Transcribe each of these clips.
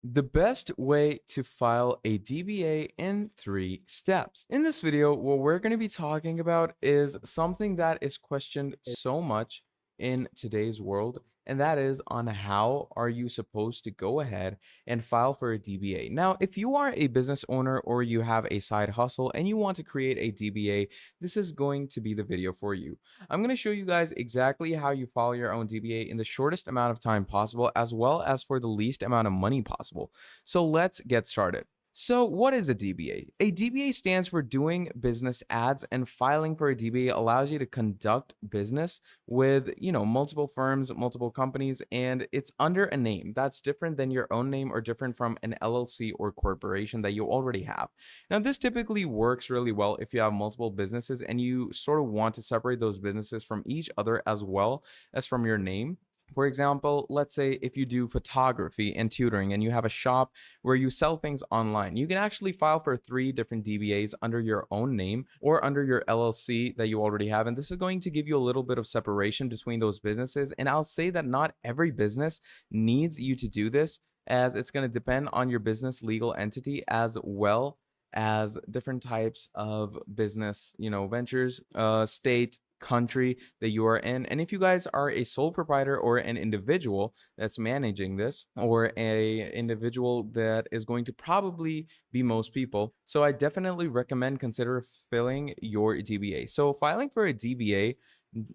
The best way to file a DBA in 3 steps. In this video, what we're going to be talking about is something that is questioned so much in today's world, and that is on how are you supposed to go ahead and file for a DBA. Now, if you are a business owner or you have a side hustle and you want to create a DBA, this is going to be the video for you. I'm going to show you guys exactly how you file your own DBA in the shortest amount of time possible, as well as for the least amount of money possible. So let's get started. So, what is a DBA? A DBA stands for Doing Business Ads, and filing for a DBA allows you to conduct business with, multiple firms, multiple companies, and it's under a name that's different than your own name or different from an LLC or corporation that you already have. Now, this typically works really well if you have multiple businesses and you sort of want to separate those businesses from each other as well as from your name. For example, let's say if you do photography and tutoring and you have a shop where you sell things online, you can actually file for 3 different DBAs under your own name or under your LLC that you already have. And this is going to give you a little bit of separation between those businesses. And I'll say that not every business needs you to do this, as it's going to depend on your business legal entity as well as different types of business, ventures, state, country that you are in. And if you guys are a sole proprietor or an individual that's managing this, or a individual that is going to probably be most people, so I definitely recommend consider filling your DBA. So filing for a DBA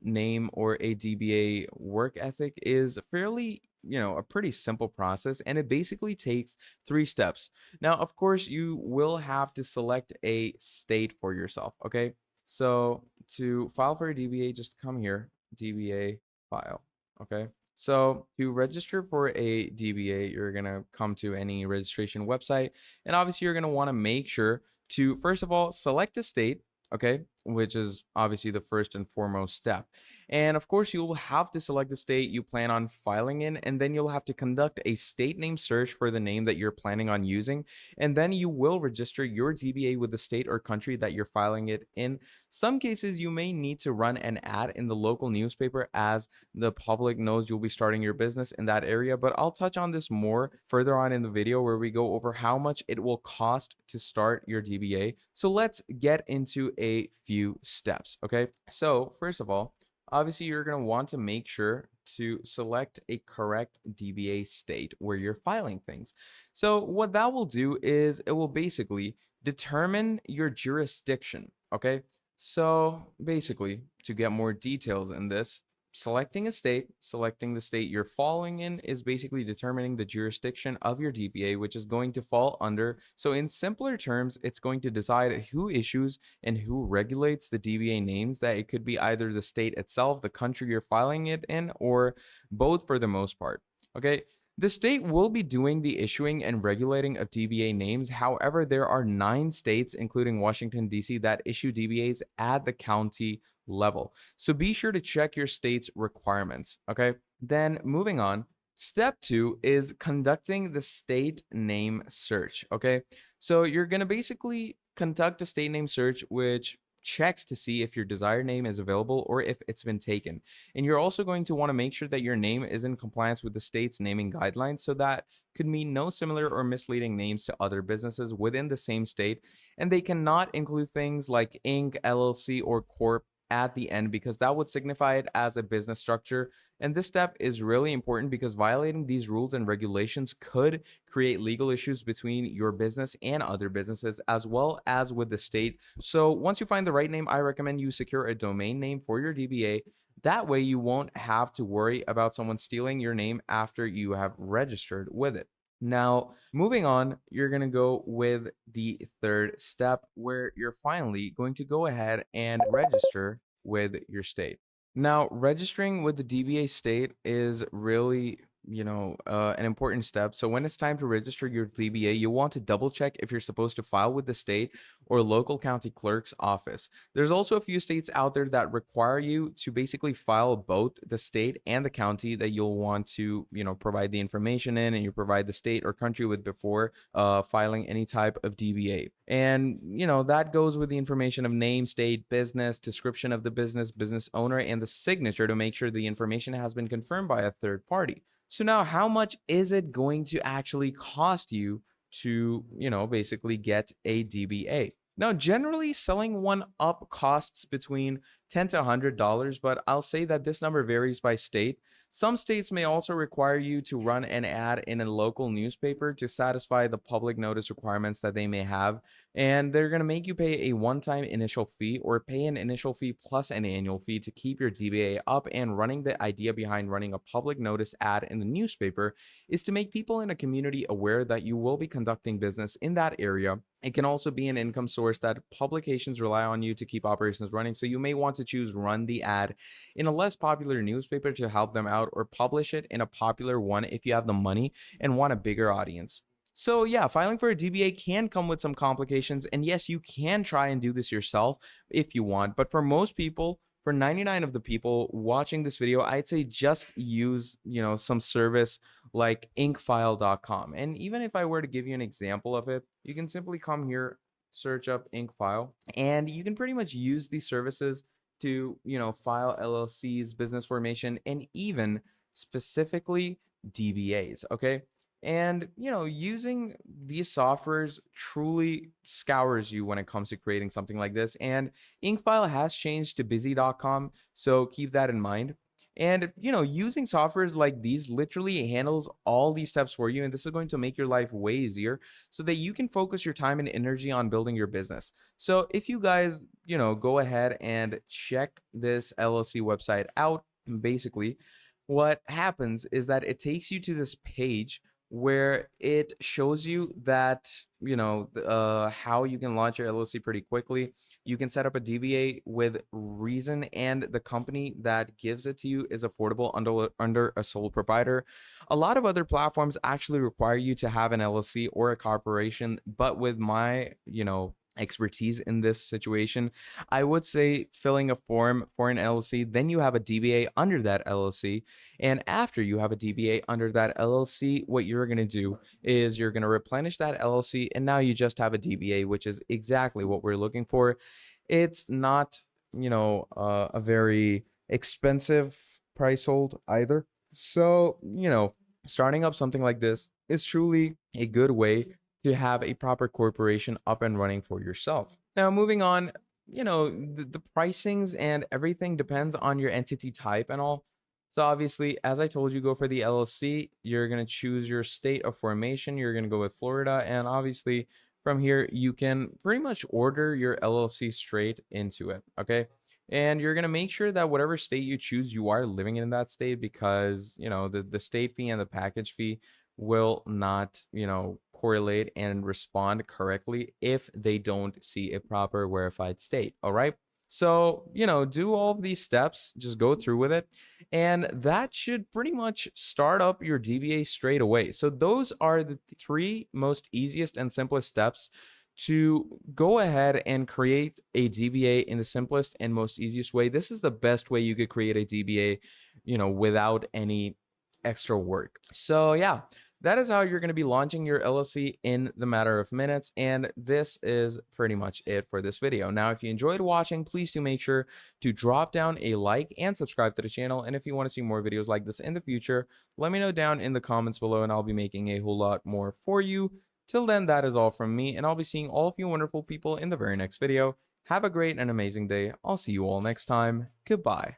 name or a DBA work ethic is fairly, a pretty simple process, and it basically takes 3 steps. Now, of course, you will have to select a state for yourself. Okay. So to file for a DBA, just come here, DBA file. Okay. So to register for a DBA, you're going to come to any registration website. And obviously, you're going to want to make sure to, first of all, select a state. Okay. Which is obviously the first and foremost step. And of course, you will have to select the state you plan on filing in, and then you'll have to conduct a state name search for the name that you're planning on using. And then you will register your DBA with the state or country that you're filing it in. Some cases, you may need to run an ad in the local newspaper as the public knows you'll be starting your business in that area. But I'll touch on this more further on in the video where we go over how much it will cost to start your DBA. So let's get into a few steps. Okay. So, first of all, obviously, you're going to want to make sure to select a correct DBA state where you're filing things. So, what that will do is it will basically determine your jurisdiction. Okay. So, basically, to get more details in this, selecting the state you're falling in is basically determining the jurisdiction of your DBA, which is going to fall under. So, in simpler terms, it's going to decide who issues and who regulates the DBA names. That it could be either the state itself, the country you're filing it in, or both for the most part. Okay. The state will be doing the issuing and regulating of DBA names. However, there are 9 states, including Washington, D.C., that issue DBAs at the county level. So be sure to check your state's requirements. Okay. Then moving on. Step 2 is conducting the state name search. Okay. So you're going to basically conduct a state name search, which checks to see if your desired name is available or if it's been taken. And you're also going to want to make sure that your name is in compliance with the state's naming guidelines, so that could mean no similar or misleading names to other businesses within the same state. And they cannot include things like Inc., LLC, or Corp at the end, because that would signify it as a business structure. And this step is really important because violating these rules and regulations could create legal issues between your business and other businesses, as well as with the state. So once you find the right name, I recommend you secure a domain name for your DBA. That way you won't have to worry about someone stealing your name after you have registered with it. Now, moving on, you're going to go with the third step where you're finally going to go ahead and register with your state. Now, registering with the DBA state is really, an important step. So when it's time to register your DBA, you want to double check if you're supposed to file with the state or local county clerk's office. There's also a few states out there that require you to basically file both the state and the county that you'll want to, provide the information in, and you provide the state or country with before filing any type of DBA. And, that goes with the information of name, state, business, description of the business, business owner, and the signature to make sure the information has been confirmed by a third party. So now how much is it going to actually cost you to, basically get a DBA? Now, generally selling one up costs between $10 to $100, but I'll say that this number varies by state. Some states may also require you to run an ad in a local newspaper to satisfy the public notice requirements that they may have, and they're going to make you pay a one-time initial fee or pay an initial fee plus an annual fee to keep your DBA up and running. The idea behind running a public notice ad in the newspaper is to make people in a community aware that you will be conducting business in that area. It can also be an income source that publications rely on you to keep operations running. So you may want to choose run the ad in a less popular newspaper to help them out, or publish it in a popular one if you have the money and want a bigger audience. So yeah, filing for a DBA can come with some complications, and yes, you can try and do this yourself if you want, but for most people, for 99 of the people watching this video, I'd say just use, some service like inkfile.com. And even if I were to give you an example of it, you can simply come here, search up inkfile, and you can pretty much use these services to, file LLCs, business formation, and even specifically DBAs, okay? And, using these softwares truly scours you when it comes to creating something like this. And Inkfile has changed to busy.com, so keep that in mind. And, using softwares like these literally handles all these steps for you. And this is going to make your life way easier so that you can focus your time and energy on building your business. So if you guys, go ahead and check this LLC website out, basically, what happens is that it takes you to this page where it shows you that, how you can launch your LLC pretty quickly. You can set up a DBA with reason, and the company that gives it to you is affordable under a sole proprietor. A lot of other platforms actually require you to have an LLC or a corporation, but with my, expertise in this situation, I would say filling a form for an LLC, then you have a DBA under that LLC. And after you have a DBA under that LLC, what you're going to do is you're going to replenish that LLC, and now you just have a DBA, which is exactly what we're looking for. It's not, a very expensive price hold either. So, starting up something like this is truly a good way to have a proper corporation up and running for yourself. Now, moving on, the pricings and everything depends on your entity type and all. So obviously, as I told you, go for the LLC. You're going to choose your state of formation. You're going to go with Florida. And obviously, from here, you can pretty much order your LLC straight into it. Okay. And you're going to make sure that whatever state you choose, you are living in that state, because, the state fee and the package fee will not, correlate and respond correctly if they don't see a proper verified state. All right. So, do all of these steps, just go through with it, and that should pretty much start up your DBA straight away. So those are the three most easiest and simplest steps to go ahead and create a DBA in the simplest and most easiest way. This is the best way you could create a DBA, without any extra work. So yeah, that is how you're going to be launching your LLC in the matter of minutes. And this is pretty much it for this video. Now, if you enjoyed watching, please do make sure to drop down a like and subscribe to the channel. And if you want to see more videos like this in the future, let me know down in the comments below, and I'll be making a whole lot more for you. Till then, that is all from me, and I'll be seeing all of you wonderful people in the very next video. Have a great and amazing day. I'll see you all next time. Goodbye.